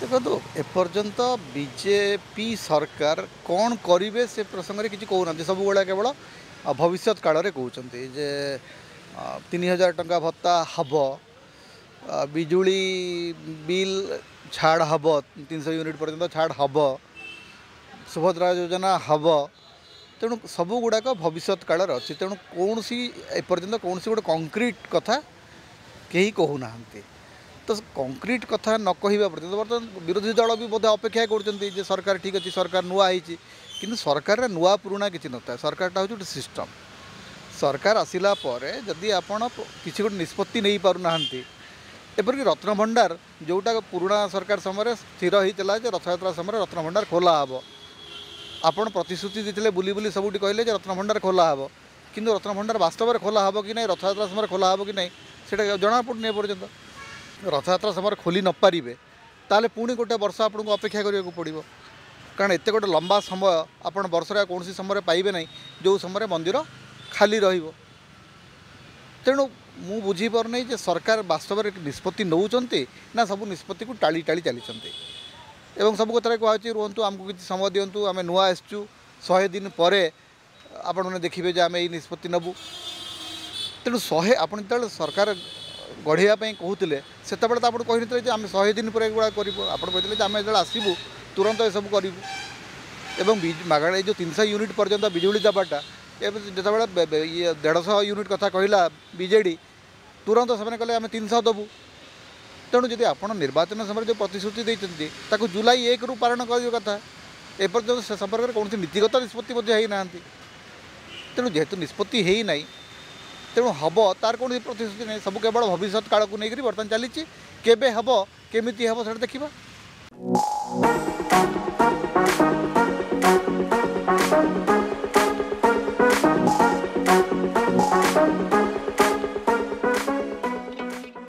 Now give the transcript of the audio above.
देखो एपर्यंत बीजेपी सरकार कौन करेंगे से प्रसंग में किसी कहना सब गुड़ा केवल भविष्य काल में कहते जे 3000 टंका भत्ता हम बिजुली बिल छाड़ हम 300 यूनिट पर्यंत छाड़ हम सुभद्रा योजना हम तेणु सब गुड़ाक भविष्य काल अच्छी तेणु कौन सी एपर्यंत कौन सी गोटे कंक्रीट कथा कहीं कहूना तो कंक्रीट कथा न कहवा पर्यटन बर्तमान विरोधी दल भी बोधे अपेक्षा कर सरकार ठीक अच्छे सरकार नुआ होती कि सरकार नुआ पुराणा किसी न था सरकारटा हूँ गोटे सिस्टम सरकार आसला जदि आपण किसी गोटे निष्पत्ति नहीं पारना एपरिक रत्न भंडार जोटा पुराणा सरकार समय स्थिर होता है रथयात्रा समय रत्न भंडार खोला हम आपण प्रतिश्रुति देते बुली बुली सबुठी कहले रत्न भंडार खोला हम किंतु रत्न भंडार वास्तव में खोला हम कि नहीं रथयात्रा समय खोला हम कि नहीं से जना पड़नी एपर्यंत रथयात्रा समय खोली न पारे ताले पुणी गोटे वर्ष आपको अपेक्षा करने पड़ो कारण एत गोटे लंबा समय आप वर्षर कौन समय पाइबे ना जो समय मंदिर खाली तेणु मु बुझीपारना जे सरकार वास्तव में निष्पत्ति नौकरी ना सब निष्पत्ति को टाली टाली चली एवं सब कथा कहूँ रुहतु आमको किसी समय दिंतु आम नुआ आसचु 100 दिन पर आपण मैंने देखिए आम ये निष्पत्ति नबू तेणु 100 आप जो सरकार गढ़ापी कहते से तो आप कहते आम 100 दिन पर गुड़ा करूँ आप कहते आम जो आसबू तुरंत ये सब करूँ एवं मागणा जो 300 यूनिट पर्यंत बिजुली दबाटा जो ये 150 यूनिट कथा कहला बीजेडी तुरंत से कहले आम 300 देवु तेणु जब आप निर्वाचन समय जो प्रतिश्रुति देते जुलाई 1 रु पारण कर कथा एपर्यंत से संपर्क में कौन नीतिगत निष्पत्ति ना तेणु जेहेतु निष्पत्ति है तेणु हम तार कौन प्रतिश्रुति नहीं सब केवल भविष्य काल को लेकर बर्तमान चली केबे हम केमिति हम से देखा।